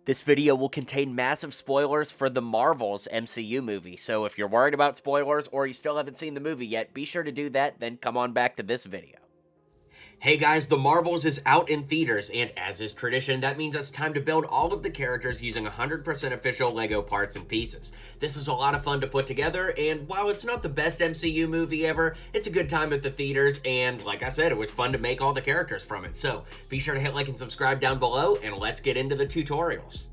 This video will contain massive spoilers for the Marvel's MCU movie, so if you're worried about spoilers or you still haven't seen the movie yet, be sure to do that, then come on back to this video. Hey guys, The Marvels is out in theaters, and as is tradition, that means it's time to build all of the characters using 100% official LEGO parts and pieces. This is a lot of fun to put together, and while it's not the best MCU movie ever, it's a good time at the theaters, and like I said, it was fun to make all the characters from it. So, be sure to hit like and subscribe down below, and let's get into the tutorials.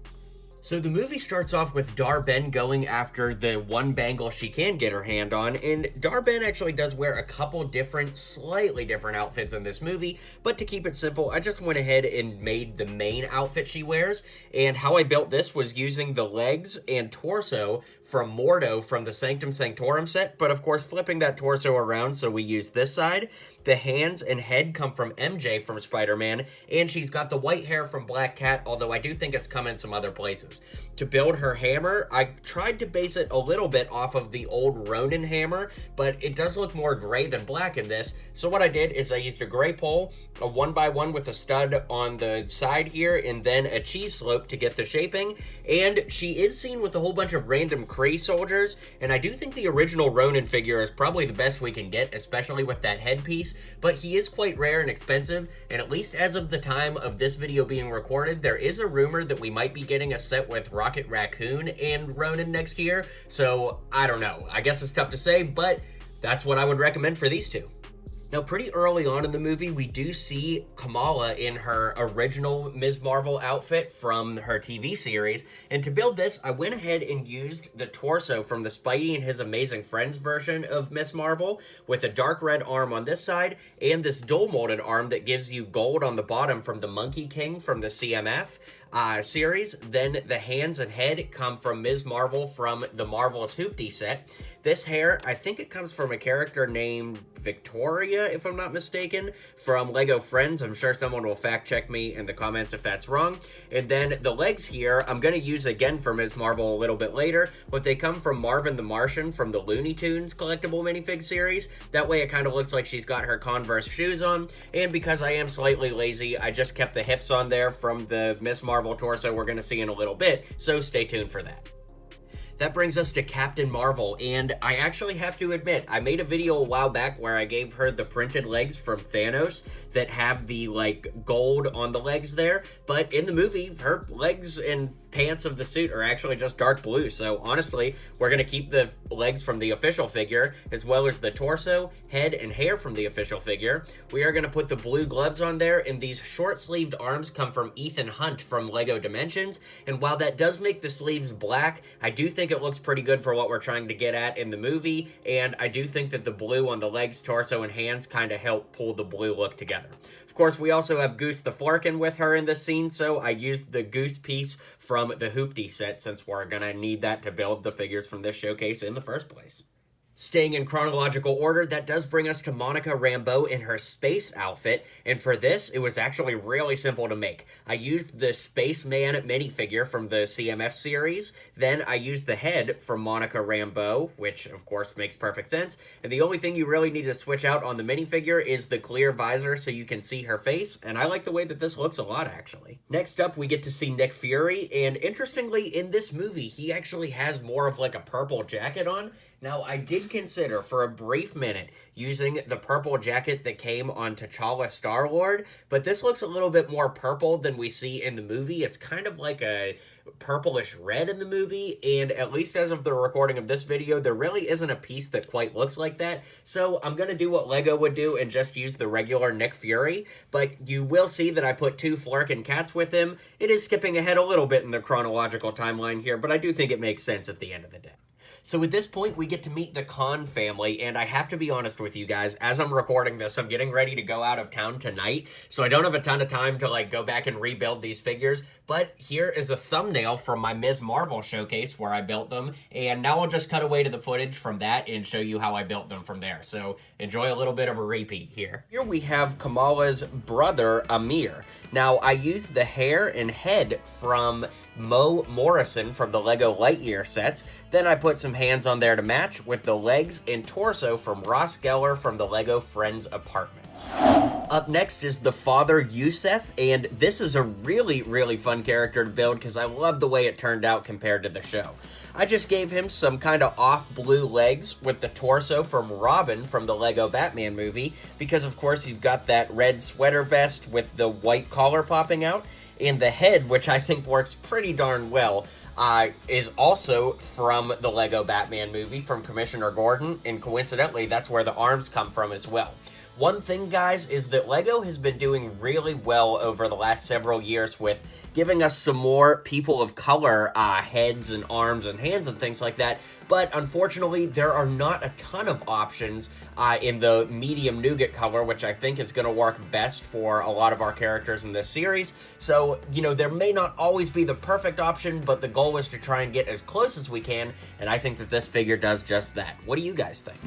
So the movie starts off with Dar-Benn going after the one bangle she can get her hand on, and Dar-Benn actually does wear a couple different, slightly different outfits in this movie, but to keep it simple, I just went ahead and made the main outfit she wears, and how I built this was using the legs and torso from Mordo from the Sanctum Sanctorum set, but of course flipping that torso around so we use this side. The hands and head come from MJ from Spider-Man, and she's got the white hair from Black Cat, although I do think it's come in some other places. To build her hammer, I tried to base it a little bit off of the old Ronin hammer, but it does look more gray than black in this, so what I did is I used a gray pole, a 1x1 with a stud on the side here, and then a cheese slope to get the shaping, and she is seen with a whole bunch of random Kree soldiers, and I do think the original Ronin figure is probably the best we can get, especially with that headpiece, but he is quite rare and expensive, and at least as of the time of this video being recorded, there is a rumor that we might be getting a set with Rocket Raccoon and Ronin next year, so I don't know. I guess it's tough to say, but that's what I would recommend for these two. Now, pretty early on in the movie, we do see Kamala in her original Ms. Marvel outfit from her TV series, and to build this, I went ahead and used the torso from the Spidey and His Amazing Friends version of Ms. Marvel, with a dark red arm on this side, and this dual-molded arm that gives you gold on the bottom from the Monkey King from the CMF series. Then the hands and head come from Ms. Marvel from the Marvelous Hoopty set. This hair, I think it comes from a character named Victoria, if I'm not mistaken, from Lego Friends. I'm sure someone will fact check me in the comments if that's wrong. And then the legs here, I'm going to use again for Ms. Marvel a little bit later, but they come from Marvin the Martian from the Looney Tunes collectible minifig series. That way it kind of looks like she's got her Converse shoes on, and because I am slightly lazy, I just kept the hips on there from the Ms. Marvel torso we're going to see in a little bit, so stay tuned for that. That brings us to Captain Marvel, and I actually have to admit, I made a video a while back where I gave her the printed legs from Thanos that have the, gold on the legs there, but in the movie, her legs and pants of the suit are actually just dark blue, so honestly, we're going to keep the legs from the official figure, as well as the torso, head, and hair from the official figure. We are going to put the blue gloves on there, and these short-sleeved arms come from Ethan Hunt from LEGO Dimensions, and while that does make the sleeves black, I do think it looks pretty good for what we're trying to get at in the movie, and I do think that the blue on the legs, torso, and hands kind of help pull the blue look together. Of course, we also have Goose the Flarkin with her in this scene, so I used the Goose piece from the Hoopty set since we're gonna need that to build the figures from this showcase in the first place. Staying in chronological order, that does bring us to Monica Rambeau in her space outfit, and for this, it was actually really simple to make. I used the Spaceman minifigure from the CMF series, then I used the head from Monica Rambeau, which of course makes perfect sense, and the only thing you really need to switch out on the minifigure is the clear visor so you can see her face, and I like the way that this looks a lot actually. Next up, we get to see Nick Fury, and interestingly, in this movie, he actually has more of like a purple jacket on. Now, I did consider for a brief minute using the purple jacket that came on T'Challa Star-Lord, but this looks a little bit more purple than we see in the movie. It's kind of like a purplish red in the movie, and at least as of the recording of this video, there really isn't a piece that quite looks like that, so I'm going to do what LEGO would do and just use the regular Nick Fury, but you will see that I put two Flarkin cats with him. It is skipping ahead a little bit in the chronological timeline here, but I do think it makes sense at the end of the day. So at this point, we get to meet the Khan family, and I have to be honest with you guys, as I'm recording this, I'm getting ready to go out of town tonight, so I don't have a ton of time to, go back and rebuild these figures, but here is a thumbnail from my Ms. Marvel showcase where I built them, and now I'll just cut away to the footage from that and show you how I built them from there, so enjoy a little bit of a repeat here. Here we have Kamala's brother, Amir. Now, I used the hair and head from Mo Morrison from the LEGO Lightyear sets, then I put some hands on there to match with the legs and torso from Ross Geller from the LEGO Friends Apartment. outfits. Up next is the father Yusef, and this is a really fun character to build because I love the way it turned out compared to the show. I just gave him some kind of off blue legs with the torso from Robin from the Lego Batman movie, because of course you've got that red sweater vest with the white collar popping out, and the head, which I think works pretty darn well, is also from the Lego Batman movie from Commissioner Gordon, and coincidentally that's where the arms come from as well. One thing, guys, is that LEGO has been doing really well over the last several years with giving us some more people of color heads and arms and hands and things like that, but unfortunately there are not a ton of options in the medium nougat color, which I think is going to work best for a lot of our characters in this series. So, you know, there may not always be the perfect option, but the goal is to try and get as close as we can, and I think that this figure does just that. What do you guys think?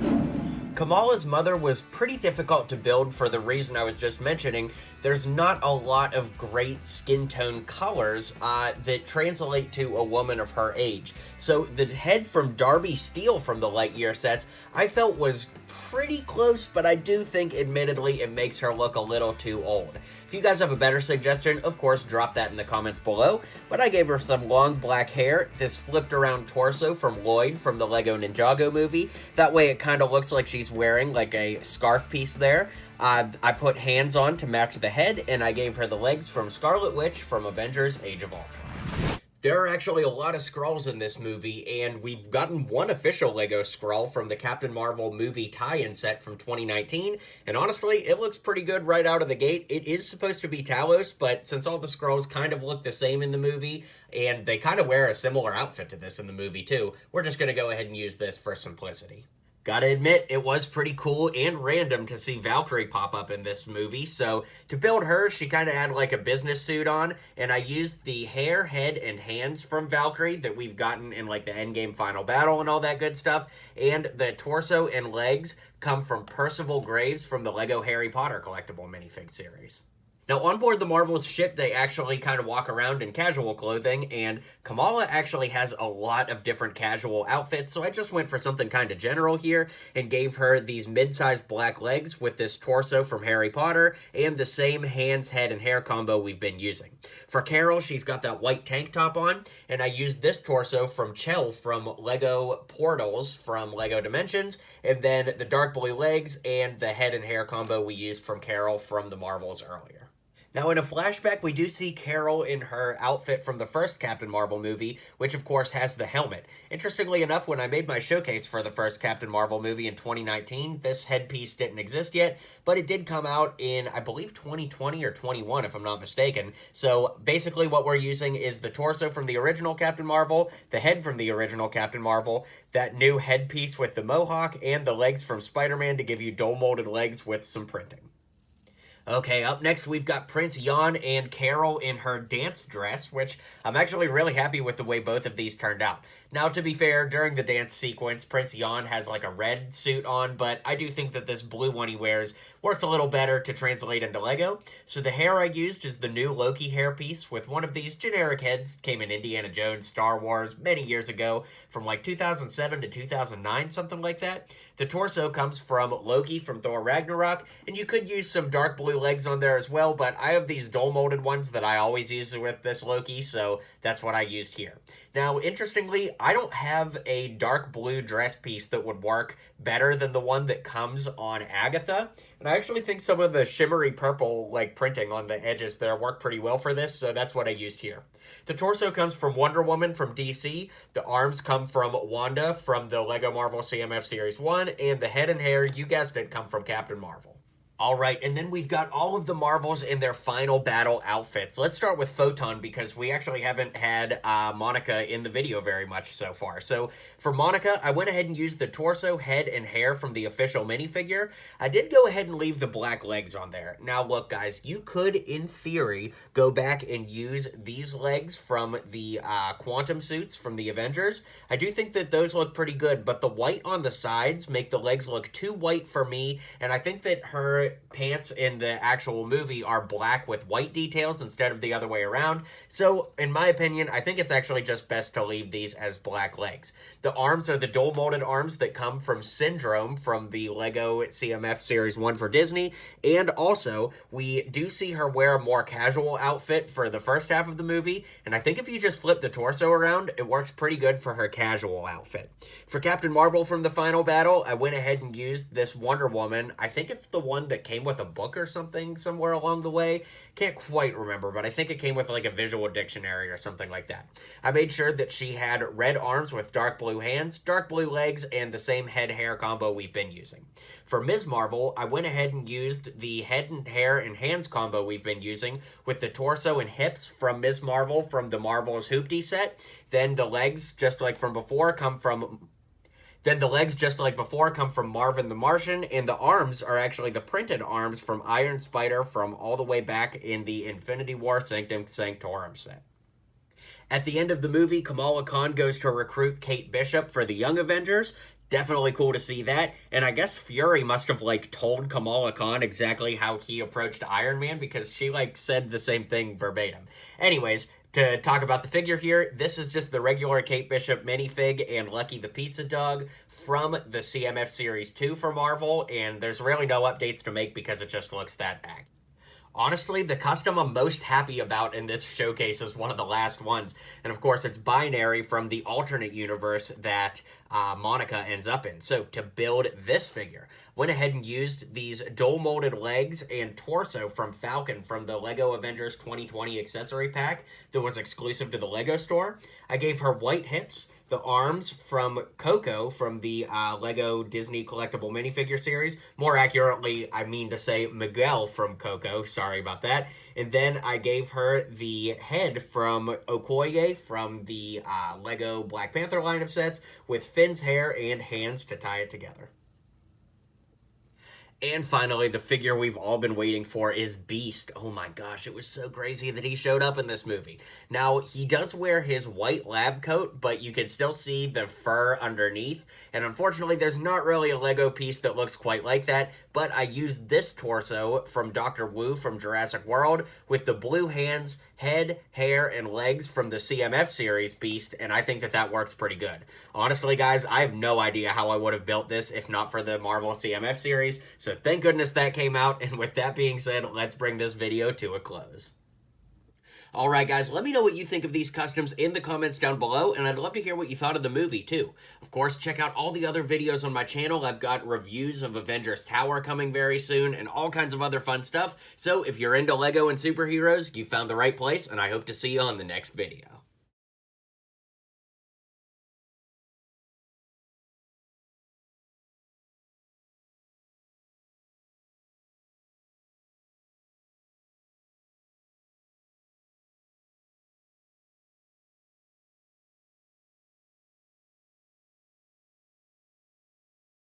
Kamala's mother was pretty difficult to build for the reason I was just mentioning. There's not a lot of great skin tone colors that translate to a woman of her age. So the head from Darby Steele from the Lightyear sets I felt was pretty close, but I do think admittedly it makes her look a little too old. If you guys have a better suggestion, of course drop that in the comments below, but I gave her some long black hair, this flipped around torso from Lloyd from the Lego Ninjago movie. That way it kind of looks like she's wearing like a scarf piece there. I put hands on to match the head, and I gave her the legs from Scarlet Witch from Avengers Age of Ultron. There are actually a lot of Skrulls in this movie, and we've gotten one official Lego Skrull from the Captain Marvel movie tie-in set from 2019, and honestly, it looks pretty good right out of the gate. It is supposed to be Talos, but since all the Skrulls kind of look the same in the movie, and they kind of wear a similar outfit to this in the movie too, we're just going to go ahead and use this for simplicity. Gotta admit, it was pretty cool and random to see Valkyrie pop up in this movie, so to build her, she kind of had like a business suit on, and I used the hair, head, and hands from Valkyrie that we've gotten in like the Endgame Final Battle and all that good stuff, and the torso and legs come from Percival Graves from the Lego Harry Potter collectible minifig series. Now, on board the Marvel's ship, they actually kind of walk around in casual clothing, and Kamala actually has a lot of different casual outfits, so I just went for something kind of general here and gave her these mid-sized black legs with this torso from Harry Potter and the same hands, head, and hair combo we've been using. For Carol, she's got that white tank top on, and I used this torso from Chell from Lego Portals from Lego Dimensions, and then the dark blue legs and the head and hair combo we used from Carol from the Marvels earlier. Now, in a flashback, we do see Carol in her outfit from the first Captain Marvel movie, which of course has the helmet. Interestingly enough, when I made my showcase for the first Captain Marvel movie in 2019, this headpiece didn't exist yet, but it did come out in, I believe, 2020 or 21, if I'm not mistaken. So basically what we're using is the torso from the original Captain Marvel, the head from the original Captain Marvel, that new headpiece with the mohawk, and the legs from Spider-Man to give you dual-molded legs with some printing. Okay, up next we've got Prince Jan and Carol in her dance dress, which I'm actually really happy with the way both of these turned out. Now, to be fair, during the dance sequence, Prince Jan has like a red suit on, but I do think that this blue one he wears works a little better to translate into Lego. So the hair I used is the new Loki hairpiece with one of these generic heads, came in Indiana Jones, Star Wars, many years ago, from like 2007 to 2009, something like that. The torso comes from Loki from Thor Ragnarok, and you could use some dark blue legs on there as well, but I have these dual-molded ones that I always use with this Loki, so that's what I used here. Now, interestingly, I don't have a dark blue dress piece that would work better than the one that comes on Agatha, and I actually think some of the shimmery purple like printing on the edges there work pretty well for this, so that's what I used here. The torso comes from Wonder Woman from DC, the arms come from Wanda from the Lego Marvel CMF Series 1, and the head and hair, you guessed it, come from Captain Marvel. Alright, and then we've got all of the Marvels in their final battle outfits. Let's start with Photon because we actually haven't had Monica in the video very much so far. So for Monica, I went ahead and used the torso, head, and hair from the official minifigure. I did go ahead and leave the black legs on there. Now look guys, you could, in theory, go back and use these legs from the quantum suits from the Avengers. I do think that those look pretty good, but the white on the sides make the legs look too white for me, and I think that her pants in the actual movie are black with white details instead of the other way around. So, in my opinion, I think it's actually just best to leave these as black legs. The arms are the dual molded arms that come from Syndrome from the Lego CMF Series 1 for Disney. And also, we do see her wear a more casual outfit for the first half of the movie. And I think if you just flip the torso around, it works pretty good for her casual outfit. For Captain Marvel from the final battle, I went ahead and used this Wonder Woman. I think it's the one that came with a book or something somewhere along the way. Can't quite remember, but I think it came with like a visual dictionary or something like that. I made sure that she had red arms with dark blue hands, dark blue legs, and the same head-hair combo we've been using. For Ms. Marvel, I went ahead and used the head and hair and hands combo we've been using with the torso and hips from Ms. Marvel from the Marvel's Hoopty set. Then the legs, just like before, come from Marvin the Martian, and the arms are actually the printed arms from Iron Spider from all the way back in the Infinity War Sanctum Sanctorum set. At the end of the movie, Kamala Khan goes to recruit Kate Bishop for the Young Avengers. Definitely cool to see that. And I guess Fury must have, told Kamala Khan exactly how he approached Iron Man, because she, said the same thing verbatim. Anyways, to talk about the figure here, this is just the regular Kate Bishop minifig and Lucky the Pizza Dog from the CMF Series 2 for Marvel, and there's really no updates to make because it just looks that accurate. Honestly, the custom I'm most happy about in this showcase is one of the last ones. And of course, it's Binary from the alternate universe that Monica ends up in. So to build this figure, went ahead and used these dual molded legs and torso from Falcon from the Lego Avengers 2020 accessory pack that was exclusive to the Lego store. I gave her white hips, the arms from Coco from the Lego Disney collectible minifigure series. More accurately, I mean to say Miguel from Coco. Sorry about that. And then I gave her the head from Okoye from the Lego Black Panther line of sets with Finn's hair and hands to tie it together. And finally, the figure we've all been waiting for is Beast. Oh my gosh, it was so crazy that he showed up in this movie. Now, he does wear his white lab coat, but you can still see the fur underneath. And unfortunately, there's not really a Lego piece that looks quite like that, but I used this torso from Dr. Wu from Jurassic World with the blue hands, head, hair, and legs from the CMF series Beast, and I think that works pretty good. Honestly, guys, I have no idea how I would have built this if not for the Marvel CMF series, so thank goodness that came out, and with that being said, let's bring this video to a close. Alright guys, let me know what you think of these customs in the comments down below, and I'd love to hear what you thought of the movie too. Of course, check out all the other videos on my channel. I've got reviews of Avengers Tower coming very soon, and all kinds of other fun stuff. So if you're into Lego and superheroes, you found the right place, and I hope to see you on the next video.